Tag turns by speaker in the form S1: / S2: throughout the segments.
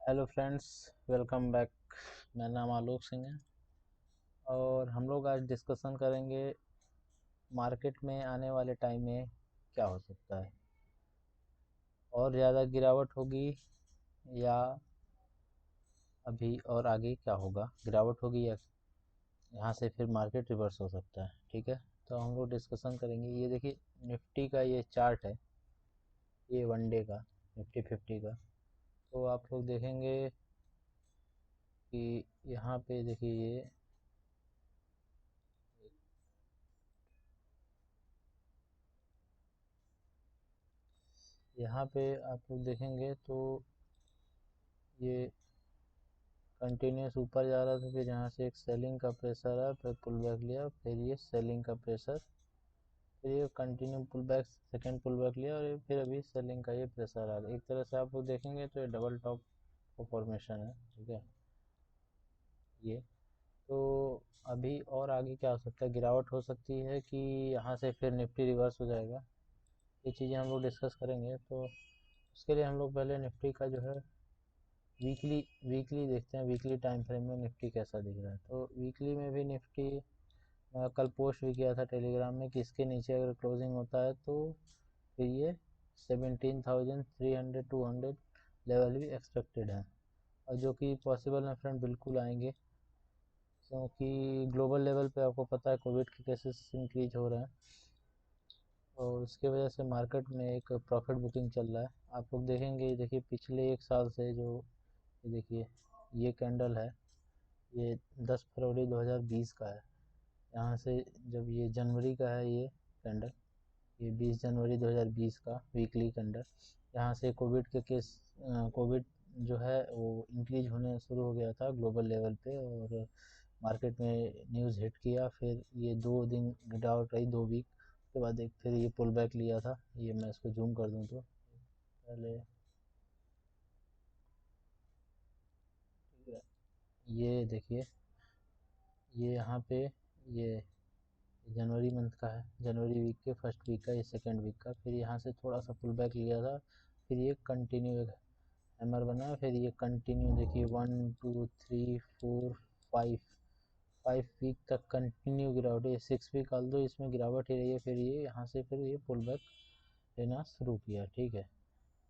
S1: Hello friends, welcome back. मेरा नाम आलोक सिंह है और हम लोग आज डिस्कशन करेंगे मार्केट में आने वाले टाइम में क्या हो सकता है। और ज़्यादा गिरावट होगी या अभी और आगे क्या होगा, गिरावट होगी या यहाँ से फिर मार्केट रिवर्स हो सकता है। ठीक है, तो हम लोग डिस्कशन करेंगे। ये देखिए, निफ्टी का ये चार्ट है, ये वन डे का निफ्टी 50 का। तो आप लोग देखेंगे कि यहाँ पे देखिए ये यहाँ पे आप लोग देखेंगे तो ये कंटिन्यूस ऊपर जा रहा था, फिर यहाँ से एक सेलिंग का प्रेशर आया, फिर पुल बैक लिया, फिर ये सेलिंग का प्रेशर, फिर ये continue pull back, second pull back लिया और फिर अभी सेलिंग का ये प्रेशर आ रहा है। एक तरह से आप लोग देखेंगे तो ये डबल टॉप फॉर्मेशन है। ठीक है, ये तो अभी और आगे क्या हो सकता है, गिरावट हो सकती है कि यहाँ से फिर निफ्टी रिवर्स हो जाएगा। ये चीज़ें हम लोग डिस्कस करेंगे। तो उसके लिए हम लोग पहले निफ्टी का जो है वीकली वीकली देखते हैं। वीकली टाइम फ्रेम में निफ्टी कैसा दिख रहा है। तो वीकली में भी निफ्टी कल पोस्ट भी किया था टेलीग्राम में कि इसके नीचे अगर क्लोजिंग होता है तो फिर ये 17,300 200 लेवल भी एक्सपेक्टेड है, और जो कि पॉसिबल है फ्रेंड, बिल्कुल आएंगे। क्योंकि ग्लोबल लेवल पे आपको पता है कोविड के केसेस इंक्रीज हो रहे हैं और उसके वजह से मार्केट में एक प्रॉफिट बुकिंग चल रहा है। आप लोग देखेंगे, देखिए पिछले एक साल से जो ये देखिए ये कैंडल है, ये 10 फरवरी 2020 का है। यहाँ से जब ये जनवरी का है ये कैंडल, ये 20 जनवरी 2020 का वीकली कैंडल। यहाँ से कोविड के केस, कोविड जो है वो इंक्रीज होने शुरू हो गया था ग्लोबल लेवल पे और मार्केट में न्यूज़ हिट किया। फिर ये 2 दिन गिरावट रही, 2 वीक के बाद एक फिर ये पुल बैक लिया था। ये मैं इसको जूम कर दूँ तो पहले ये देखिए, ये यहाँ पे ये जनवरी मंथ का है, जनवरी वीक के फर्स्ट वीक का, ये सेकेंड वीक का। फिर यहाँ से थोड़ा सा पुल बैक लिया था, फिर ये कंटिन्यू एक हैमर बना, फिर ये कंटिन्यू देखिए 1 2 3 4 5 5 वीक तक कंटिन्यू गिरावट है। 6 वीक आल दो इसमें गिरावट ही रही है। फिर ये यहाँ से फिर ये पुल बैक लेना शुरू किया। ठीक है,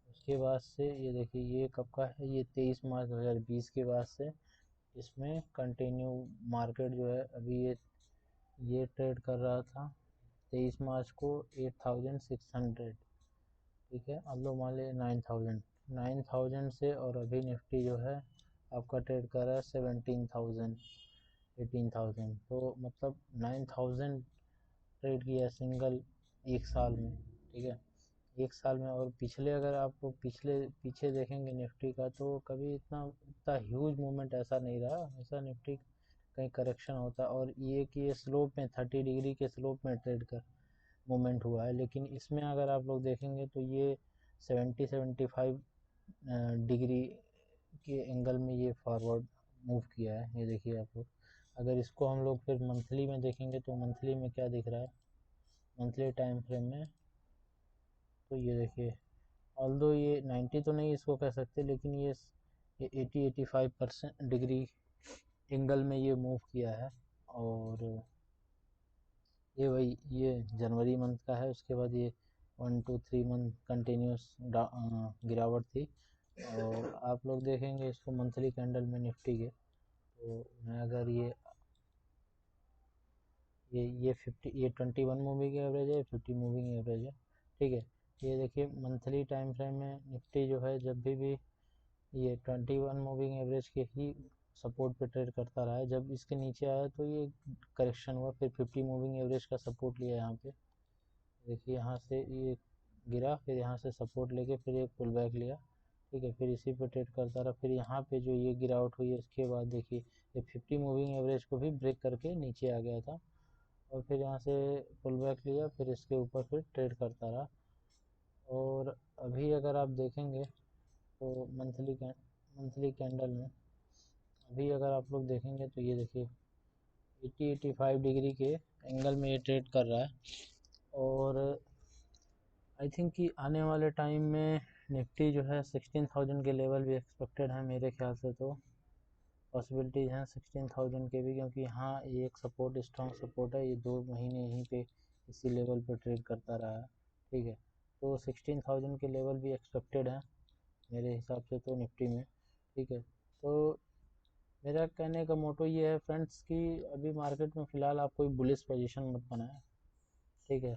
S1: उसके बाद से ये देखिए ये कब का है, ये 23 मार्च 2020 के बाद से इसमें कंटिन्यू मार्केट जो है अभी ये ट्रेड कर रहा था 23 मार्च को 8,600। ठीक है, अब लोग मान लिया 9,000 से, और अभी निफ्टी जो है आपका ट्रेड कर रहा है 17,000 18,000। तो मतलब 9,000 ट्रेड किया सिंगल एक साल में। ठीक है, एक साल में। और पिछले अगर आप पिछले पीछे देखेंगे निफ्टी का तो कभी इतना इतना ह्यूज मूवमेंट ऐसा नहीं रहा। हमेशा निफ्टी कहीं करेक्शन होता है, और ये कि ये स्लोप में 30 डिग्री के स्लोप में ट्रेड कर मूवमेंट हुआ है। लेकिन इसमें अगर आप लोग देखेंगे तो ये 70-75 डिग्री के एंगल में ये फॉरवर्ड मूव किया है। ये देखिए आप लोग, अगर इसको हम लोग फिर मंथली में देखेंगे तो मंथली में क्या दिख रहा है, मंथली टाइम फ्रेम में तो ये देखिए, ऑल्दो ये 90 तो नहीं इसको कह सकते, लेकिन ये 80-85% डिग्री एंगल में ये मूव किया है। और ये वही ये जनवरी मंथ का है। उसके बाद ये 1 2 3 मंथ कंटिन्यूस गिरावट थी। और आप लोग देखेंगे इसको मंथली कैंडल में निफ्टी के, तो मैं अगर ये 50, ये 21 मूविंग एवरेज है, 50 मूविंग एवरेज है। ठीक है, ये देखिए मंथली टाइम फ्रेम में निफ्टी जो है जब भी ये 21 मूविंग एवरेज के ही सपोर्ट पे ट्रेड करता रहा है। जब इसके नीचे आया तो ये करेक्शन हुआ, फिर 50 मूविंग एवरेज का सपोर्ट लिया यहाँ पे। देखिए यहाँ से ये गिरा, फिर यहाँ से सपोर्ट लेके फिर एक पुल बैक लिया। ठीक है, फिर इसी पे ट्रेड करता रहा। फिर यहाँ पे जो ये गिरावट हुई है उसके बाद देखिए ये 50 मूविंग एवरेज को भी ब्रेक करके नीचे आ गया था, और फिर यहाँ से पुल बैक लिया, फिर इसके ऊपर फिर ट्रेड करता रहा। और अभी अगर आप देखेंगे तो मंथली कैंडल में अभी अगर आप लोग देखेंगे तो ये देखिए 80-85 डिग्री के एंगल में ये ट्रेड कर रहा है। और आई थिंक कि आने वाले टाइम में निफ्टी जो है 16,000 के लेवल भी एक्सपेक्टेड है मेरे ख्याल से, तो पॉसिबिलिटीज़ हैं 16,000 के भी, क्योंकि यहाँ ये एक सपोर्ट, स्ट्रॉन्ग सपोर्ट है, ये 2 महीने यहीं पे इसी लेवल पर ट्रेड करता रहा है, ठीक है। तो 16,000 के लेवल भी एक्सपेक्टेड है मेरे हिसाब से तो निफ्टी में, ठीक है। तो मेरा कहने का मोटो ये है फ्रेंड्स कि अभी मार्केट में फ़िलहाल आप कोई बुलिश पोजीशन मत बनाएं, ठीक है।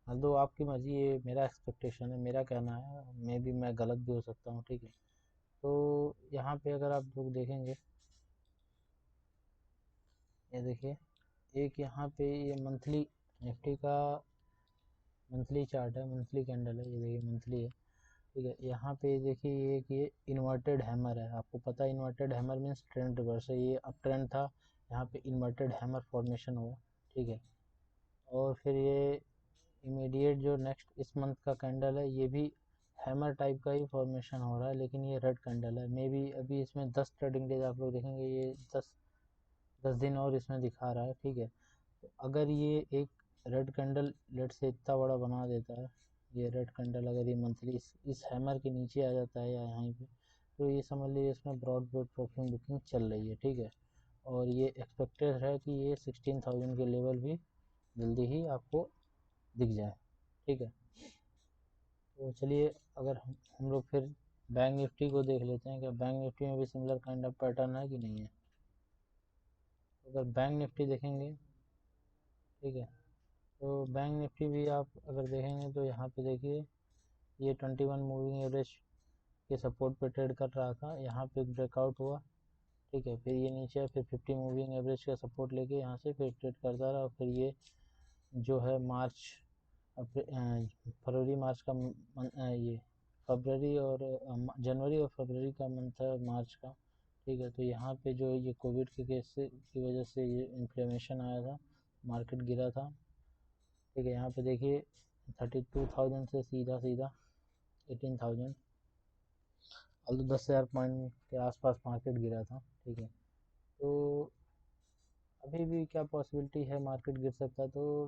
S1: हाँ, दो आपकी मर्जी, ये मेरा एक्सपेक्टेशन है, मेरा कहना है, मे भी मैं गलत भी हो सकता हूँ, ठीक है। तो यहाँ पे अगर आप लोग देखेंगे, ये देखिए, एक यहाँ पे ये मंथली निफ्टी का मंथली चार्ट है, मंथली कैंडल है, ये देखिए मंथली है, ठीक है। यहाँ पे देखिए ये कि ये इन्वर्टेड हैमर है, आपको पता है inverted hammer means trend reverse है, ये अप ट्रेंड था, यहाँ पे इन्वर्टेड हैमर फॉर्मेशन हुआ, ठीक है। और फिर ये इमीडिएट जो नेक्स्ट इस मंथ का कैंडल है, ये भी हैमर टाइप का ही फॉर्मेशन हो रहा है, लेकिन ये रेड कैंडल है, मे बी अभी इसमें 10 ट्रेडिंग डेज आप लोग देखेंगे, ये 10 दिन और इसमें दिखा रहा है, ठीक है। तो अगर ये एक रेड कैंडल लेट से इतना बड़ा बना देता है, ये रेड कैंडल अगर ये मंथली इस हैमर के नीचे आ जाता है या यहाँ पे, तो ये समझ लीजिए इसमें ब्रॉड बेड प्रॉफिट बुकिंग चल रही है, ठीक है। और ये एक्सपेक्टेड है कि ये 16,000 के लेवल भी जल्दी ही आपको दिख जाए, ठीक है। तो चलिए, अगर हम लोग फिर बैंक निफ्टी को देख लेते हैं कि बैंक निफ्टी में भी सिमिलर काइंड ऑफ पैटर्न है कि नहीं है। अगर बैंक निफ्टी देखेंगे, ठीक है, तो बैंक निफ्टी भी आप अगर देखेंगे तो यहाँ पे देखिए ये 21 मूविंग एवरेज के सपोर्ट पे ट्रेड कर रहा था, यहाँ पे ब्रेकआउट हुआ, ठीक है, फिर ये नीचे फिर 50 मूविंग एवरेज का सपोर्ट लेके यहाँ से फिर ट्रेड करता रहा, और फिर ये जो है मार्च फरवरी मार्च का ये फरवरी और जनवरी और फरवरी का मंथ है मार्च का, ठीक है। तो यहाँ पे जो ये कोविड के केस से की वजह से ये इन्फ्लेमेशन आया था, मार्केट गिरा था, ठीक है। यहाँ पे देखिए 32,000 से सीधा सीधा 18,000, और 10,000 पॉइंट के आसपास मार्केट गिरा था, ठीक है। तो अभी भी क्या पॉसिबिलिटी है मार्केट गिर सकता है, तो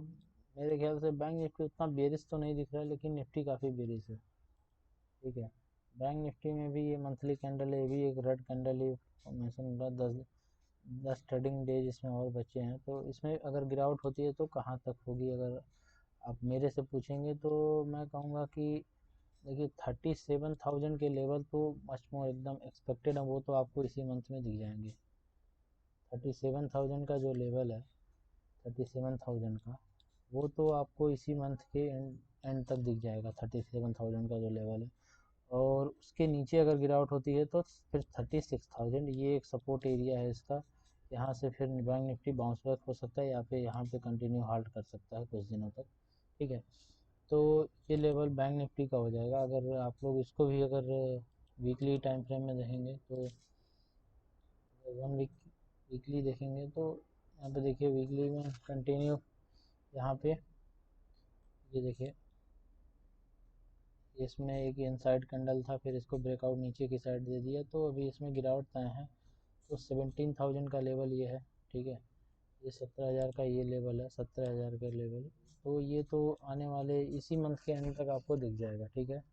S1: मेरे ख्याल से बैंक निफ्टी उतना बेरिश तो नहीं दिख रहा है, लेकिन निफ्टी काफ़ी बेरिश है, ठीक है। बैंक निफ्टी में भी ये मंथली कैंडल है, ये भी एक रेड कैंडल ही फॉर्मेशन हो रहा है, 10 ट्रेडिंग डेज इसमें और बचे हैं, तो इसमें अगर गिरावट होती है तो कहाँ तक होगी, अगर आप मेरे से पूछेंगे तो मैं कहूँगा कि देखिए 37,000 के लेवल तो मच मोर एकदम एक्सपेक्टेड है, वो तो आपको इसी मंथ में दिख जाएंगे। 37,000 का जो लेवल है, 37,000 का, वो तो आपको इसी मंथ के एंड तक दिख जाएगा, 37,000 का जो लेवल है। और उसके नीचे अगर गिरावट होती है तो फिर 36,000 ये एक सपोर्ट एरिया है इसका, यहाँ से फिर बैंक निफ्टी बाउंस बैक हो सकता है, या फिर यहाँ पे कंटिन्यू होल्ड कर सकता है कुछ दिनों तक, ठीक है। तो ये लेवल बैंक निफ्टी का हो जाएगा। अगर आप लोग इसको भी अगर वीकली टाइम फ्रेम में देखेंगे, तो 1 वीक वीकली देखेंगे तो यहाँ पे देखिए वीकली में कंटिन्यू, यहाँ पे ये देखिए इसमें एक इनसाइड कैंडल था, फिर इसको ब्रेकआउट नीचे की साइड दे दिया, तो अभी इसमें गिरावट तय है, तो 17,000 का लेवल ये है, ठीक है। ये 17,000 का ये लेवल है, 17,000 का लेवल, तो ये तो आने वाले इसी मंथ के एंड तक आपको दिख जाएगा, ठीक है।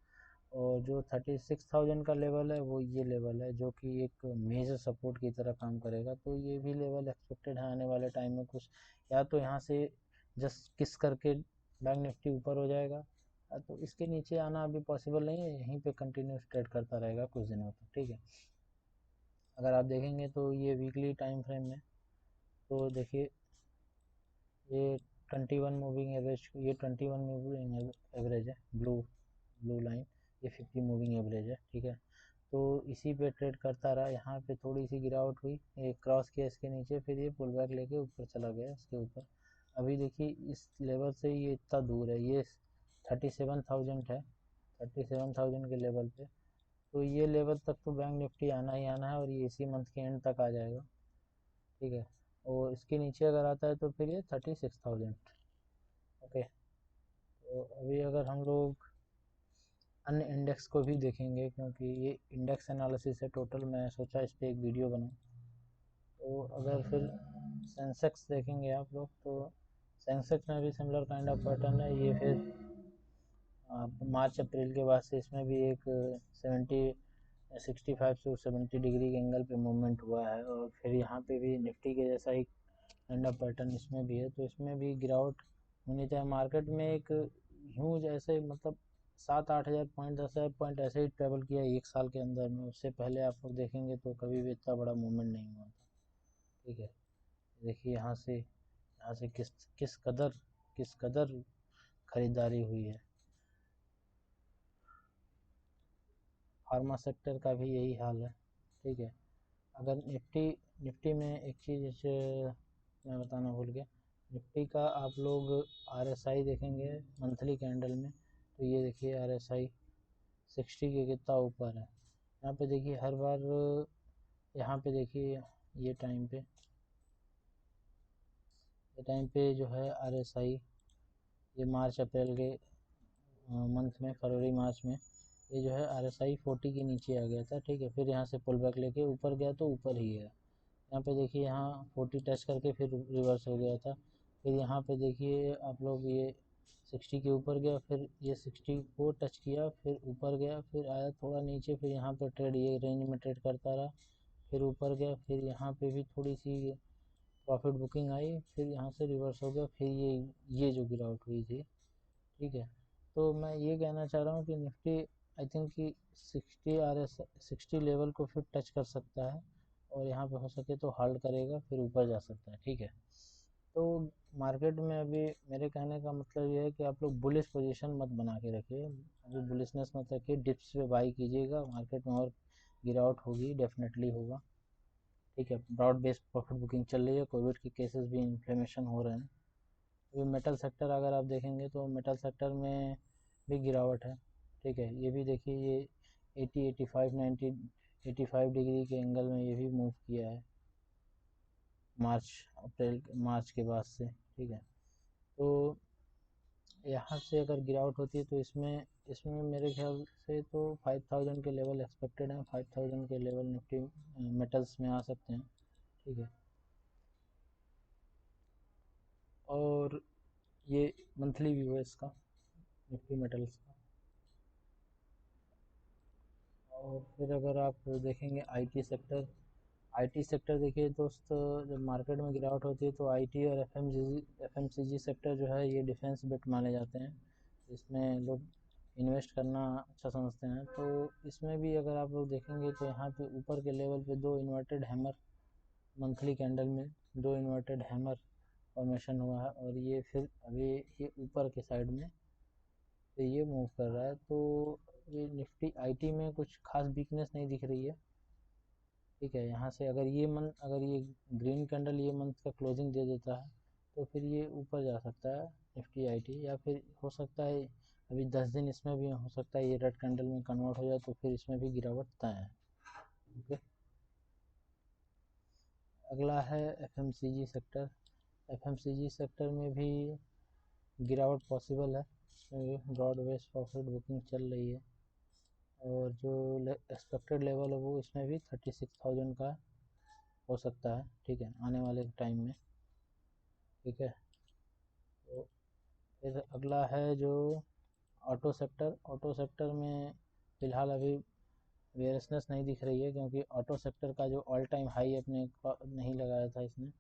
S1: और जो 36,000 का लेवल है वो ये लेवल है, जो कि एक मेजर सपोर्ट की तरह काम करेगा, तो ये भी लेवल एक्सपेक्टेड है आने वाले टाइम में कुछ, या तो यहाँ से जस्ट किस करके बैंक निफ्टी ऊपर हो जाएगा, तो इसके नीचे आना अभी पॉसिबल नहीं है, यहीं पे कंटिन्यू ट्रेड करता रहेगा कुछ दिनों तक, ठीक है। अगर आप देखेंगे तो ये वीकली टाइम फ्रेम में, तो देखिए ये 21 मूविंग एवरेज, ये 21 मूविंग एवरेज है, ब्लू ब्लू लाइन, ये 50 मूविंग एवरेज है, ठीक है। तो इसी पे ट्रेड करता रहा, यहाँ पे थोड़ी सी गिरावट हुई, ये क्रॉस किया इसके नीचे, फिर ये पुल बैक लेके ऊपर चला गया इसके ऊपर। अभी देखिए इस लेवल से ये इतना दूर है, ये 37,000 है, 37,000 के लेवल पे, तो ये लेवल तक तो बैंक निफ्टी आना ही आना है, और ये इसी मंथ के एंड तक आ जाएगा, ठीक है। और इसके नीचे अगर आता है तो फिर ये 36,000, ओके। तो अभी अगर हम लोग अन्य इंडेक्स को भी देखेंगे, क्योंकि ये इंडेक्स एनालिसिस है टोटल, मैं सोचा इस पर एक वीडियो बनाऊँ, तो अगर फिर सेंसेक्स देखेंगे आप लोग, तो सेंसेक्स में भी सिमिलर काइंड ऑफ पैटर्न है, ये फिर मार्च अप्रैल के बाद से इसमें भी एक 65 से 70 डिग्री के एंगल पे मूवमेंट हुआ है, और फिर यहाँ पे भी निफ्टी के जैसा ही ठंडा पैटर्न इसमें भी है, तो इसमें भी गिरावट होनी चाहिए। मार्केट में एक ह्यूज ऐसे मतलब 7-8 हज़ार पॉइंट 10 हज़ार पॉइंट ऐसे ही ट्रेवल किया एक साल के अंदर में। उससे पहले आप लोग देखेंगे तो कभी भी इतना बड़ा मूवमेंट नहीं हुआ था, ठीक है। देखिए यहाँ से किस कदर खरीदारी हुई है। फार्मा सेक्टर का भी यही हाल है, ठीक है। अगर निफ्टी में एक चीज़ मैं बताना भूल गया, निफ्टी का आप लोग आरएसआई देखेंगे मंथली कैंडल में, तो ये देखिए आरएसआई 60 के कितना ऊपर है। यहाँ पे देखिए हर बार, यहाँ पे देखिए ये टाइम पे जो है आरएसआई, ये मार्च अप्रैल के मंथ में, फरवरी मार्च में ये जो है आरएसआई 40 के नीचे आ गया था, ठीक है। फिर यहाँ से पुल बैक लेके ऊपर गया तो ऊपर ही है। यहाँ पे देखिए यहाँ 40 टच करके फिर रिवर्स हो गया था। फिर यहाँ पे देखिए आप लोग ये 60 के ऊपर गया, फिर ये 60 को टच किया, फिर ऊपर गया, फिर आया थोड़ा नीचे, फिर यहाँ पे ट्रेड ये रेंज में ट्रेड करता रहा, फिर ऊपर गया, फिर यहाँ पे भी थोड़ी सी प्रॉफिट बुकिंग आई, फिर यहाँ से रिवर्स हो गया, फिर ये जो गिरावट हुई थी, ठीक है। तो मैं ये कहना चाह रहा हूँ कि निफ्टी आई थिंक कि 60 लेवल को फिर टच कर सकता है, और यहाँ पे हो सके तो होल्ड करेगा, फिर ऊपर जा सकता है, ठीक है। तो मार्केट में अभी मेरे कहने का मतलब ये है कि आप लोग बुलिश पोजीशन मत बना के रखिए, अभी बुलिशनेस मत रखिए, डिप्स पे बाई कीजिएगा। मार्केट में और गिरावट होगी, डेफिनेटली होगा, ठीक है। ब्रॉड बेस्ड प्रॉफिट बुकिंग चल रही है, कोविड के केसेस भी इन्फ्लेमेशन हो रहे हैं। अभी मेटल सेक्टर अगर आप देखेंगे तो मेटल सेक्टर में भी गिरावट है, ठीक है। ये भी देखिए ये 80 85 90 85 डिग्री के एंगल में ये भी मूव किया है मार्च के बाद से, ठीक है। तो यहाँ से अगर गिरावट होती है तो इसमें मेरे ख्याल से तो 5000 के लेवल एक्सपेक्टेड हैं। 5000 के लेवल निफ्टी मेटल्स में आ सकते हैं, ठीक है। और ये मंथली व्यू है इसका, निफ्टी मेटल्स का। और फिर अगर आप देखेंगे आईटी सेक्टर देखिए दोस्त, जब मार्केट में गिरावट होती है तो आईटी और एफएमसीजी सेक्टर जो है ये डिफेंस बेट माने जाते हैं, इसमें लोग इन्वेस्ट करना अच्छा समझते हैं। तो इसमें भी अगर आप लोग देखेंगे तो यहाँ पे ऊपर के लेवल पे दो इन्वर्टेड हैमर मंथली कैंडल में, दो इन्वर्टेड हैमर फॉर्मेशन हुआ है, और ये फिर अभी ये ऊपर के साइड में तो ये मूव कर रहा है। तो ये निफ्टी आईटी में कुछ खास वीकनेस नहीं दिख रही है, ठीक है। यहाँ से अगर ये ग्रीन कैंडल ये मंथ का क्लोजिंग दे देता है तो फिर ये ऊपर जा सकता है निफ्टी आईटी, या फिर हो सकता है अभी 10 दिन इसमें भी हो सकता है ये रेड कैंडल में कन्वर्ट हो जाए, तो फिर इसमें भी गिरावट तय है, ओके। अगला है एफएमसीजी सेक्टर। एफएमसीजी सेक्टर में भी गिरावट पॉसिबल है, इसमें ब्रॉड बेस्ड प्रॉफिट बुकिंग चल रही है, और जो एक्सपेक्टेड लेवल है वो इसमें भी 36,000 का हो सकता है, ठीक है, आने वाले टाइम में, ठीक है। तो फिर अगला है जो ऑटो सेक्टर में फ़िलहाल अभी बेयरनेस नहीं दिख रही है, क्योंकि ऑटो सेक्टर का जो ऑल टाइम हाई अपने नहीं लगाया था इसने,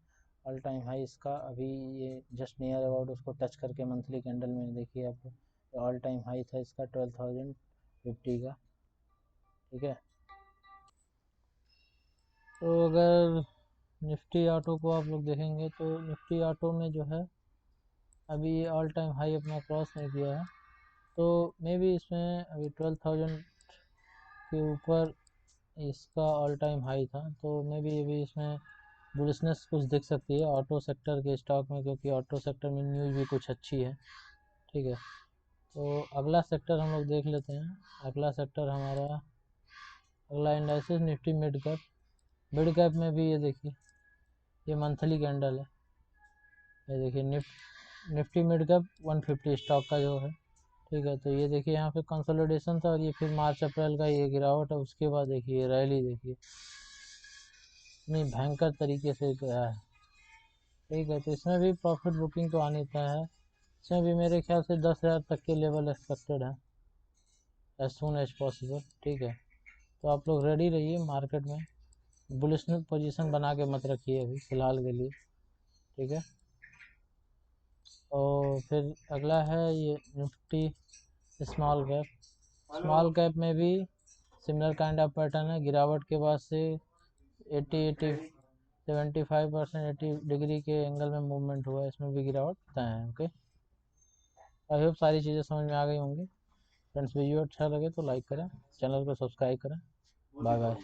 S1: ऑल टाइम हाई इसका अभी ये जस्ट नियर अबाउट उसको टच करके मंथली कैंडल में देखिए आप, ऑल टाइम हाई था इसका 12,050 का, ठीक है। तो अगर निफ्टी ऑटो को आप लोग देखेंगे तो निफ्टी ऑटो में जो है अभी ये ऑल टाइम हाई अपना क्रॉस नहीं किया है, तो मे बी इसमें अभी 12,000 के ऊपर इसका ऑल टाइम हाई था, तो मे बी अभी इसमें बुलिशनेस कुछ दिख सकती है ऑटो सेक्टर के स्टॉक में, क्योंकि ऑटो सेक्टर में न्यूज़ भी कुछ अच्छी है, ठीक है। तो अगला सेक्टर हम लोग देख लेते हैं। अगला सेक्टर हमारा अगला इंडाइसिस निफ्टी मिड कैप में भी ये देखिए ये मंथली कैंडल है, ये देखिए निफ्टी मिड कैप 150 स्टॉक का जो है, ठीक है। तो ये देखिए यहाँ पे कंसोलिडेशन था, और ये फिर मार्च अप्रैल का ये गिरावट है, उसके बाद देखिए रैली देखिए इतनी भयंकर तरीके से गया है, ठीक है। तो इसमें भी प्रॉफिट बुकिंग तो आनी तय है, इसमें भी मेरे ख्याल से 10,000 तक के लेवल एक्सपेक्टेड है एज सुन एज पॉसिबल। ठीक है, तो आप लोग रेडी रहिए मार्केट में, बुलिश पोजीशन बना के मत रखिए अभी फ़िलहाल के लिए। ठीक है, और फिर अगला है ये निफ्टी स्मॉल कैप में भी सिमिलर काइंड ऑफ पैटर्न है। गिरावट के बाद से 75% 80 डिग्री के एंगल में मूवमेंट हुआ है, इसमें भी गिरावट बताए हैं। ओके, आई होप सारी चीज़ें समझ में आ गई होंगी। फ्रेंड्स, वीडियो अच्छा लगे तो लाइक करें, चैनल को सब्सक्राइब करें। Bye bye.